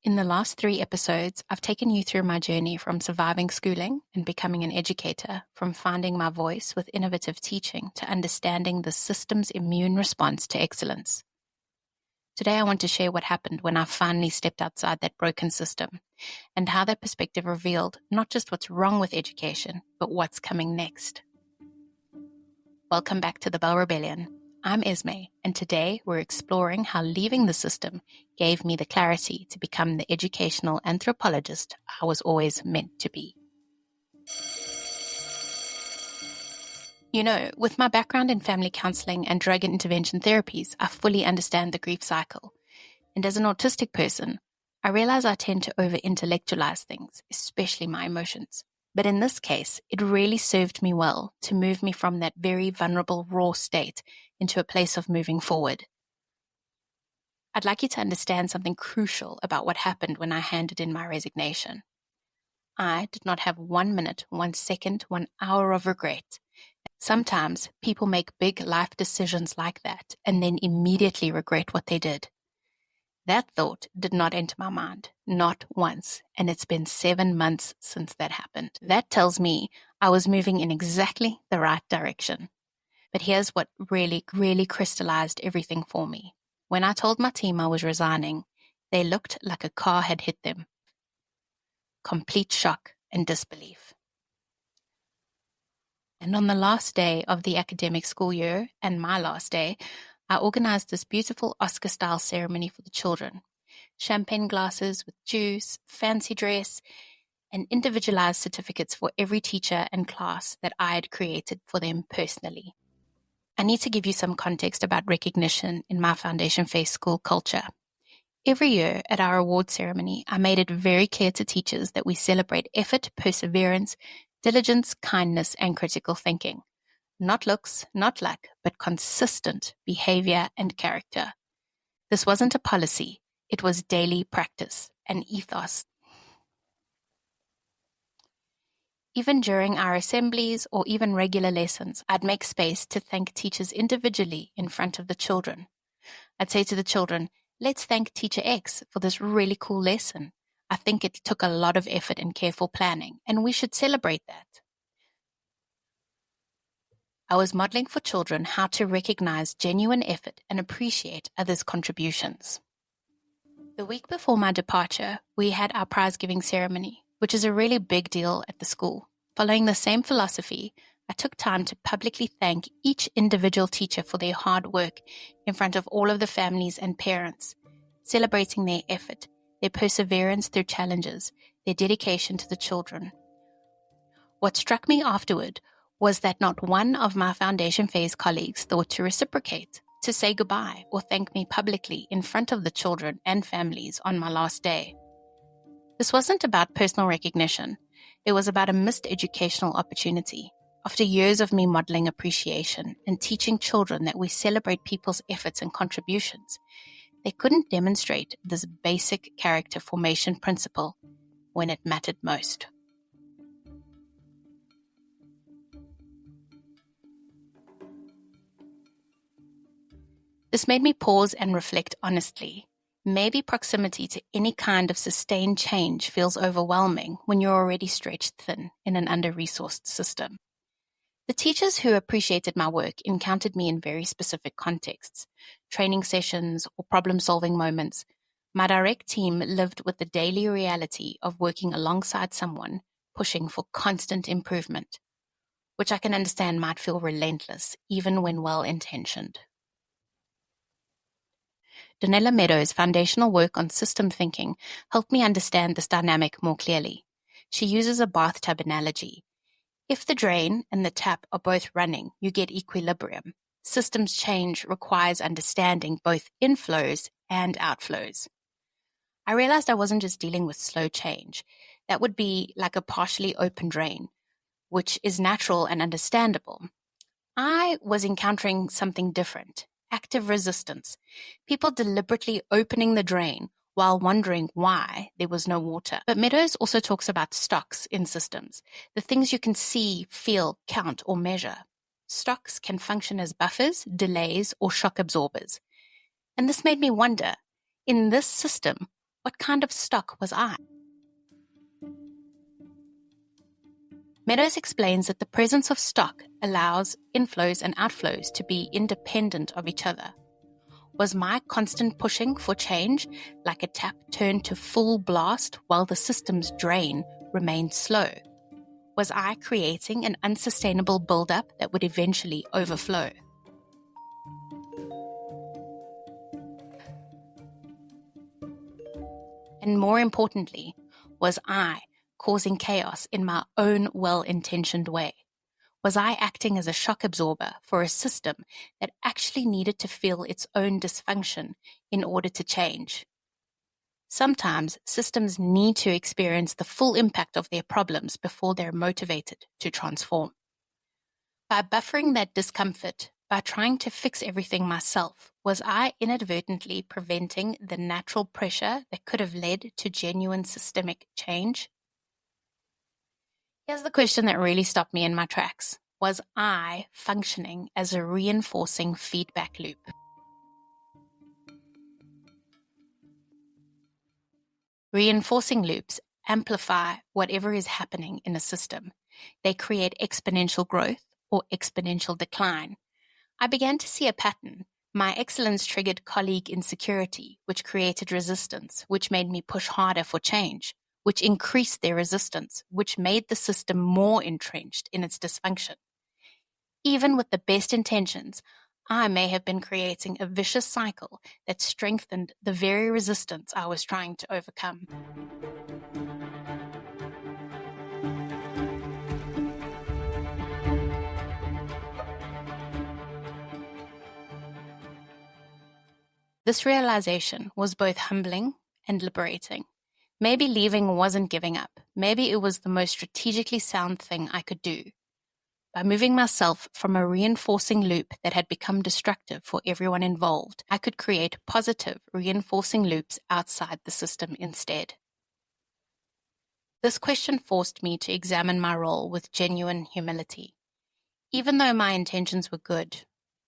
In the last 3 episodes, I've taken you through my journey from surviving schooling and becoming an educator, from finding my voice with innovative teaching to understanding the system's immune response to excellence. Today, I want to share what happened when I finally stepped outside that broken system and how that perspective revealed not just what's wrong with education, but what's coming next. Welcome back to the Bell Rebellion. I'm Esme, and today we're exploring how leaving the system gave me the clarity to become the educational anthropologist I was always meant to be. You know, with my background in family counseling and drug intervention therapies, I fully understand the grief cycle. And as an autistic person, I realize I tend to over-intellectualize things, especially my emotions. But in this case, it really served me well to move me from that very vulnerable, raw state into a place of moving forward. I'd like you to understand something crucial about what happened when I handed in my resignation. I did not have 1 minute, 1 second, 1 hour of regret. Sometimes people make big life decisions like that and then immediately regret what they did. That thought did not enter my mind, not once, and it's been 7 months since that happened. That tells me I was moving in exactly the right direction. But here's what really crystallized everything for me. When I told my team I was resigning, they looked like a car had hit them. Complete shock and disbelief. And on the last day of the academic school year, and my last day, I organized this beautiful Oscar-style ceremony for the children. Champagne glasses with juice, fancy dress, and individualized certificates for every teacher and class that I had created for them personally. I need to give you some context about recognition in my foundation phase school culture. Every year at our award ceremony, I made it very clear to teachers that we celebrate effort, perseverance, diligence, kindness, and critical thinking. Not looks, not luck, but consistent behavior and character. This wasn't a policy, it was daily practice, an ethos. Even during our assemblies or even regular lessons, I'd make space to thank teachers individually in front of the children. I'd say to the children, let's thank Teacher X for this really cool lesson. I think it took a lot of effort and careful planning, and we should celebrate that. I was modeling for children how to recognize genuine effort and appreciate others' contributions. The week before my departure, we had our prize-giving ceremony, which is a really big deal at the school. Following the same philosophy, I took time to publicly thank each individual teacher for their hard work in front of all of the families and parents, celebrating their effort, their perseverance through challenges, their dedication to the children. What struck me afterward was that not one of my foundation phase colleagues thought to reciprocate, to say goodbye or thank me publicly in front of the children and families on my last day. This wasn't about personal recognition. It was about a missed educational opportunity. After years of me modeling appreciation and teaching children that we celebrate people's efforts and contributions, they couldn't demonstrate this basic character formation principle when it mattered most. This made me pause and reflect honestly. Maybe proximity to any kind of sustained change feels overwhelming when you're already stretched thin in an under-resourced system. The teachers who appreciated my work encountered me in very specific contexts, training sessions or problem-solving moments. My direct team lived with the daily reality of working alongside someone pushing for constant improvement, which I can understand might feel relentless even when well-intentioned. Donella Meadows' foundational work on system thinking helped me understand this dynamic more clearly. She uses a bathtub analogy. If the drain and the tap are both running, you get equilibrium. Systems change requires understanding both inflows and outflows. I realized I wasn't just dealing with slow change. That would be like a partially open drain, which is natural and understandable. I was encountering something different. Active resistance, people deliberately opening the drain while wondering why there was no water. But Meadows also talks about stocks in systems, the things you can see, feel, count, or measure. Stocks can function as buffers, delays, or shock absorbers. And this made me wonder, in this system, What kind of stuck was I? Meadows explains that the presence of stock allows inflows and outflows to be independent of each other. Was my constant pushing for change like a tap turned to full blast while the system's drain remained slow? Was I creating an unsustainable buildup that would eventually overflow? And more importantly, was I causing chaos in my own well-intentioned way? Was I acting as a shock absorber for a system that actually needed to feel its own dysfunction in order to change? Sometimes systems need to experience the full impact of their problems before they're motivated to transform. By buffering that discomfort, by trying to fix everything myself, was I inadvertently preventing the natural pressure that could have led to genuine systemic change? Here's the question that really stopped me in my tracks. Was I functioning as a reinforcing feedback loop? Reinforcing loops amplify whatever is happening in a system. They create exponential growth or exponential decline. I began to see a pattern. My excellence triggered colleague insecurity, which created resistance, which made me push harder for change, which increased their resistance, which made the system more entrenched in its dysfunction. Even with the best intentions, I may have been creating a vicious cycle that strengthened the very resistance I was trying to overcome. This realization was both humbling and liberating. Maybe leaving wasn't giving up. Maybe it was the most strategically sound thing I could do. By moving myself from a reinforcing loop that had become destructive for everyone involved, I could create positive reinforcing loops outside the system instead. This question forced me to examine my role with genuine humility. Even though my intentions were good,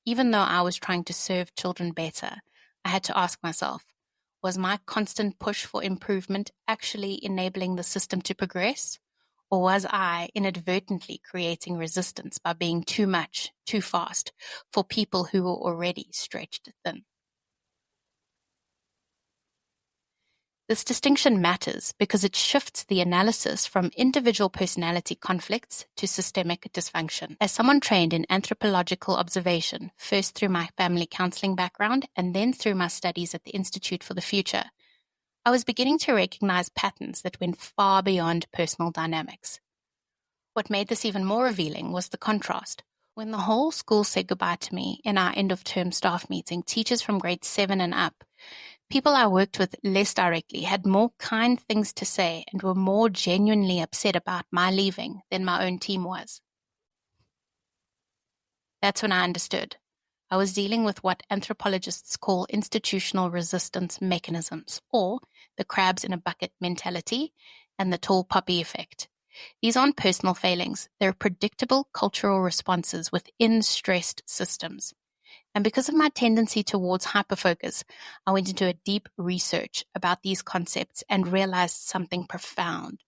even though I was trying to serve children better, I had to ask myself, was my constant push for improvement actually enabling the system to progress? Or was I inadvertently creating resistance by being too much, too fast for people who were already stretched thin? This distinction matters because it shifts the analysis from individual personality conflicts to systemic dysfunction. As someone trained in anthropological observation, first through my family counseling background and then through my studies at the Institute for the Future, I was beginning to recognize patterns that went far beyond personal dynamics. What made this even more revealing was the contrast. When the whole school said goodbye to me in our end-of-term staff meeting, teachers from grade 7 and up, people I worked with less directly had more kind things to say and were more genuinely upset about my leaving than my own team was. That's when I understood. I was dealing with what anthropologists call institutional resistance mechanisms, or the crabs in a bucket mentality and the tall poppy effect. These aren't personal failings. They're predictable cultural responses within stressed systems. And because of my tendency towards hyperfocus, I went into a deep research about these concepts and realized something profound.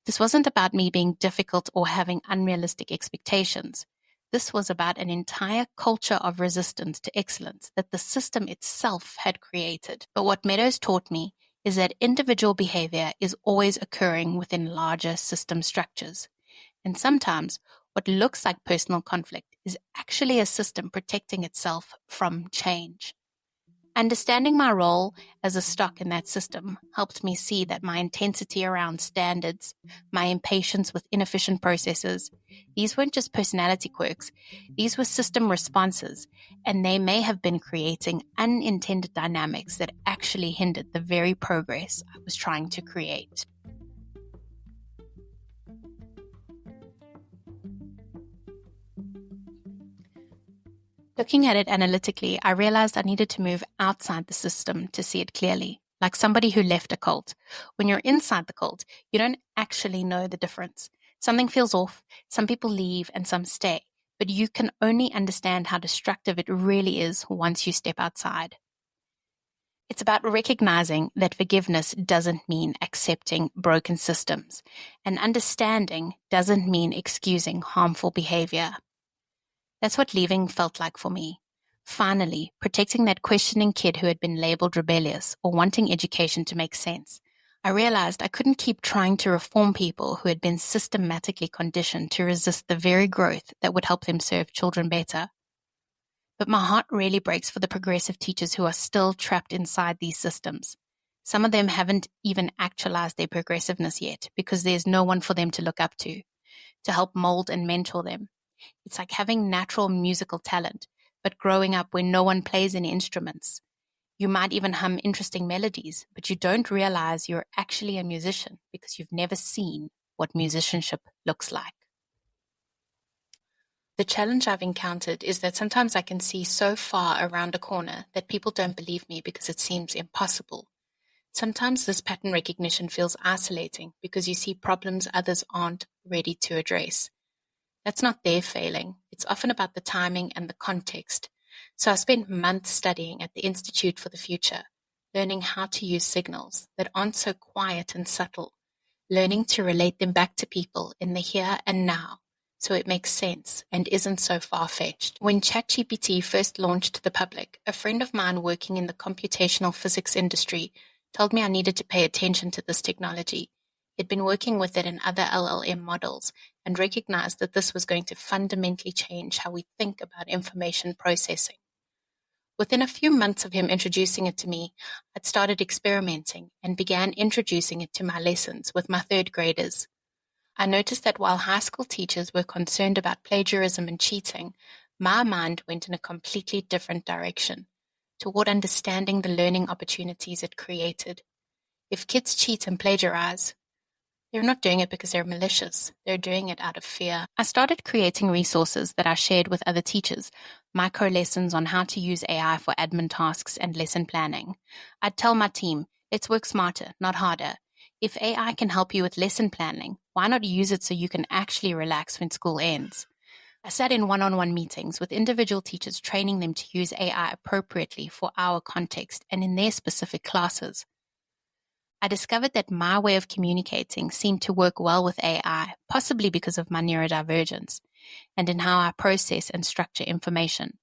This wasn't about me being difficult or having unrealistic expectations. This was about an entire culture of resistance to excellence that the system itself had created. But what Meadows taught me is that individual behavior is always occurring within larger system structures. And sometimes what looks like personal conflict is actually a system protecting itself from change. Understanding my role as a stock in that system helped me see that my intensity around standards, my impatience with inefficient processes, these weren't just personality quirks, these were system responses, and they may have been creating unintended dynamics that actually hindered the very progress I was trying to create. Looking at it analytically, I realized I needed to move outside the system to see it clearly, like somebody who left a cult. When you're inside the cult, you don't actually know the difference. Something feels off, some people leave and some stay, but you can only understand how destructive it really is once you step outside. It's about recognizing that forgiveness doesn't mean accepting broken systems, and understanding doesn't mean excusing harmful behavior. That's what leaving felt like for me. Finally, protecting that questioning kid who had been labeled rebellious or wanting education to make sense. I realized I couldn't keep trying to reform people who had been systematically conditioned to resist the very growth that would help them serve children better. But my heart really breaks for the progressive teachers who are still trapped inside these systems. Some of them haven't even actualized their progressiveness yet because there's no one for them to look up to help mold and mentor them. It's like having natural musical talent, but growing up when no one plays any instruments. You might even hum interesting melodies, but you don't realize you're actually a musician because you've never seen what musicianship looks like. The challenge I've encountered is that sometimes I can see so far around a corner that people don't believe me because it seems impossible. Sometimes this pattern recognition feels isolating because you see problems others aren't ready to address. That's not their failing. It's often about the timing and the context. So I spent months studying at the Institute for the Future, learning how to use signals that aren't so quiet and subtle, learning to relate them back to people in the here and now, so it makes sense and isn't so far-fetched. When ChatGPT first launched to the public, a friend of mine working in the computational physics industry told me I needed to pay attention to this technology. He'd been working with it in other LLM models and recognized that this was going to fundamentally change how we think about information processing. Within a few months of him introducing it to me, I'd started experimenting and began introducing it to my lessons with my third graders. I noticed that while high school teachers were concerned about plagiarism and cheating, my mind went in a completely different direction, toward understanding the learning opportunities it created. If kids cheat and plagiarize, they're not doing it because they're malicious. They're doing it out of fear. I started creating resources that I shared with other teachers, micro lessons on how to use AI for admin tasks and lesson planning. I'd tell my team, let's work smarter, not harder. If AI can help you with lesson planning, why not use it so you can actually relax when school ends? I sat in one-on-one meetings with individual teachers, training them to use AI appropriately for our context and in their specific classes. I discovered that my way of communicating seemed to work well with AI, possibly because of my neurodivergence, and in how I process and structure information.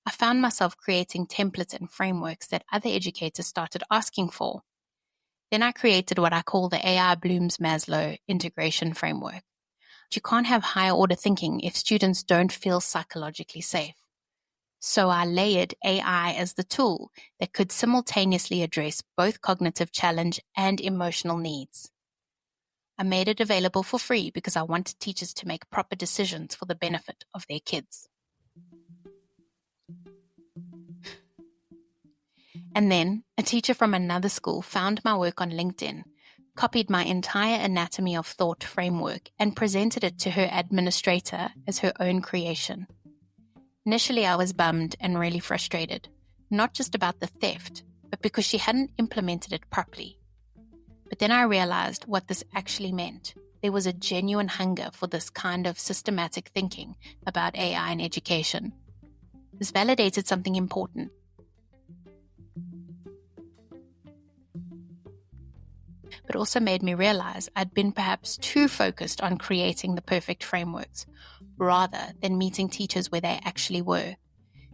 I found myself creating templates and frameworks that other educators started asking for. Then I created what I call the AI Bloom's-Maslow integration framework. You can't have higher order thinking if students don't feel psychologically safe. So I layered AI as the tool that could simultaneously address both cognitive challenge and emotional needs. I made it available for free because I wanted teachers to make proper decisions for the benefit of their kids. And then a teacher from another school found my work on LinkedIn, copied my entire anatomy of thought framework, and presented it to her administrator as her own creation. Initially, I was bummed and really frustrated, not just about the theft, but because she hadn't implemented it properly. But then I realized what this actually meant. There was a genuine hunger for this kind of systematic thinking about AI in education. This validated something important. But also made me realize I'd been perhaps too focused on creating the perfect frameworks, rather than meeting teachers where they actually were.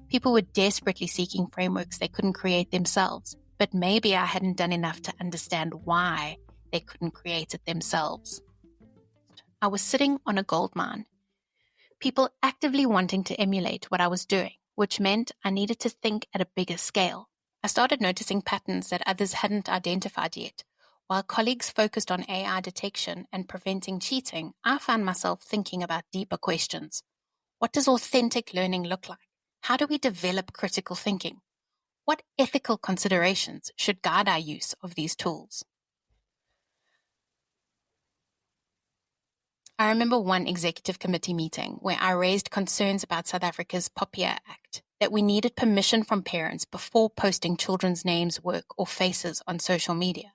People were desperately seeking frameworks they couldn't create themselves, but maybe I hadn't done enough to understand why they couldn't create it themselves. I was sitting on a gold mine. People actively wanting to emulate what I was doing, which meant I needed to think at a bigger scale. I started noticing patterns that others hadn't identified yet. While colleagues focused on AI detection and preventing cheating, I found myself thinking about deeper questions. What does authentic learning look like? How do we develop critical thinking? What ethical considerations should guide our use of these tools? I remember one executive committee meeting where I raised concerns about South Africa's POPIA Act, that we needed permission from parents before posting children's names, work, or faces on social media.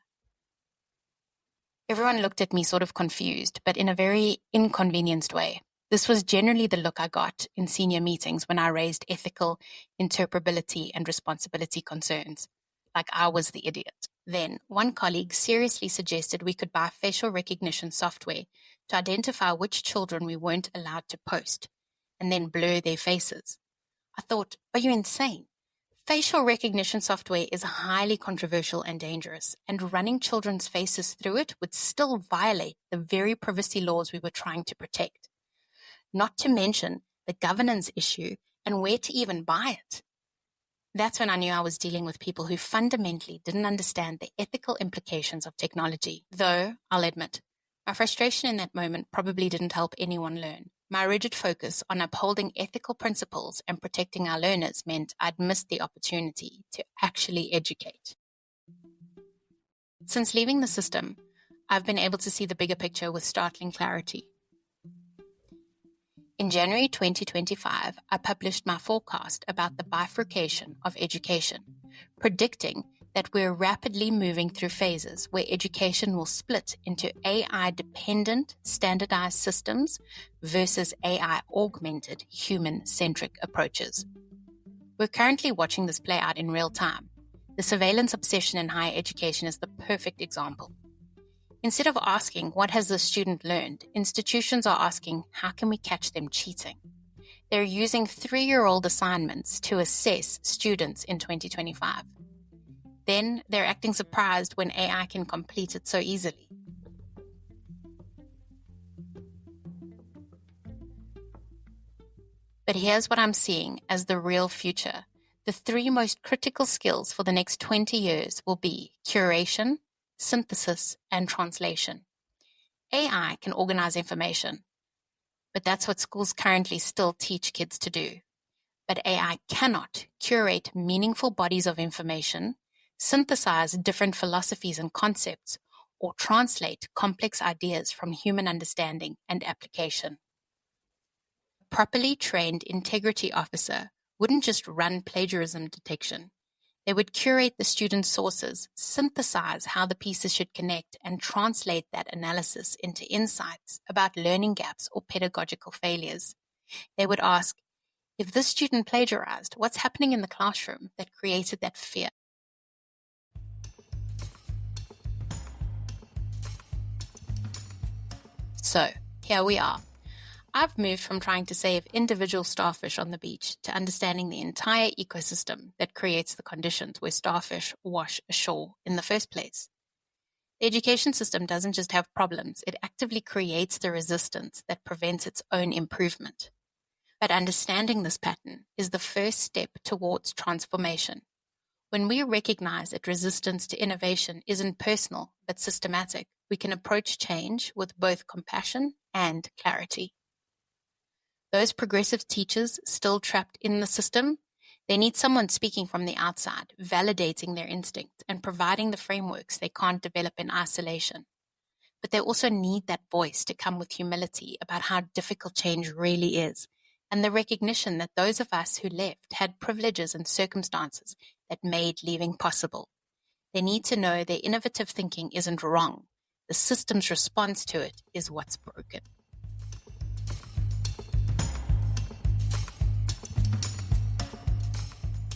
Everyone looked at me sort of confused, but in a very inconvenienced way. This was generally the look I got in senior meetings when I raised ethical, interpretability, and responsibility concerns. like I was the idiot. Then, one colleague seriously suggested we could buy facial recognition software to identify which children we weren't allowed to post, and then blur their faces. I thought, are you insane? Facial recognition software is highly controversial and dangerous, and running children's faces through it would still violate the very privacy laws we were trying to protect. Not to mention the governance issue and where to even buy it. That's when I knew I was dealing with people who fundamentally didn't understand the ethical implications of technology. Though, I'll admit, my frustration in that moment probably didn't help anyone learn. My rigid focus on upholding ethical principles and protecting our learners meant I'd missed the opportunity to actually educate. Since leaving the system, I've been able to see the bigger picture with startling clarity. In January 2025, I published my forecast about the bifurcation of education, predicting that we're rapidly moving through phases where education will split into AI-dependent, standardized systems versus AI-augmented, human-centric approaches. We're currently watching this play out in real time. The surveillance obsession in higher education is the perfect example. Instead of asking, what has the student learned, institutions are asking, how can we catch them cheating? They're using 3-year-old assignments to assess students in 2025. Then they're acting surprised when AI can complete it so easily. But here's what I'm seeing as the real future. The 3 most critical skills for the next 20 years will be curation, synthesis, and translation. AI can organize information, but that's what schools currently still teach kids to do. But AI cannot curate meaningful bodies of information, synthesize different philosophies and concepts, or translate complex ideas from human understanding and application. A properly trained integrity officer wouldn't just run plagiarism detection. They would curate the student's sources, synthesize how the pieces should connect, and translate that analysis into insights about learning gaps or pedagogical failures. They would ask, if this student plagiarized, what's happening in the classroom that created that fear? So, here we are. I've moved from trying to save individual starfish on the beach to understanding the entire ecosystem that creates the conditions where starfish wash ashore in the first place. The education system doesn't just have problems, it actively creates the resistance that prevents its own improvement. But understanding this pattern is the first step towards transformation. When we recognize that resistance to innovation isn't personal but systematic, we can approach change with both compassion and clarity. Those progressive teachers still trapped in the system, they need someone speaking from the outside, validating their instincts and providing the frameworks they can't develop in isolation. But they also need that voice to come with humility about how difficult change really is, and the recognition that those of us who left had privileges and circumstances that made leaving possible. They need to know their innovative thinking isn't wrong. The system's response to it is what's broken.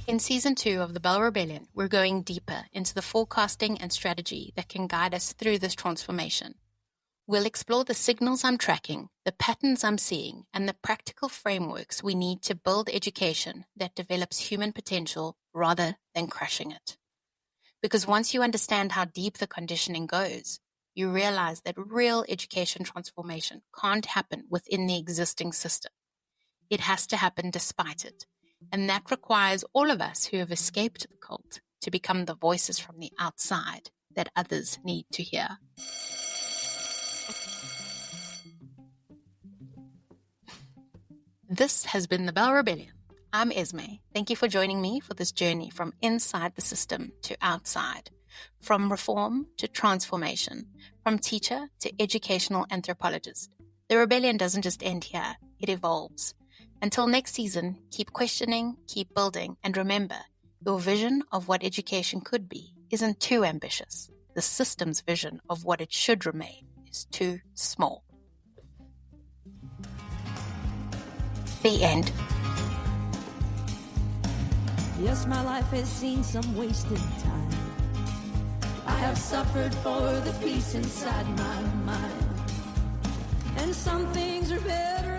In Season 2 of The Bell Rebellion, we're going deeper into the forecasting and strategy that can guide us through this transformation. We'll explore the signals I'm tracking, the patterns I'm seeing, and the practical frameworks we need to build education that develops human potential rather than crushing it. Because once you understand how deep the conditioning goes, you realize that real education transformation can't happen within the existing system. It has to happen despite it. And that requires all of us who have escaped the cult to become the voices from the outside that others need to hear. This has been The Bell Rebellion. I'm Esme. Thank you for joining me for this journey from inside the system to outside, from reform to transformation, from teacher to educational anthropologist. The rebellion doesn't just end here, it evolves. Until next season, keep questioning, keep building, and remember, your vision of what education could be isn't too ambitious. The system's vision of what it should remain is too small. The end. Yes, my life has seen some wasted time. I have suffered for the peace inside my mind. And some things are better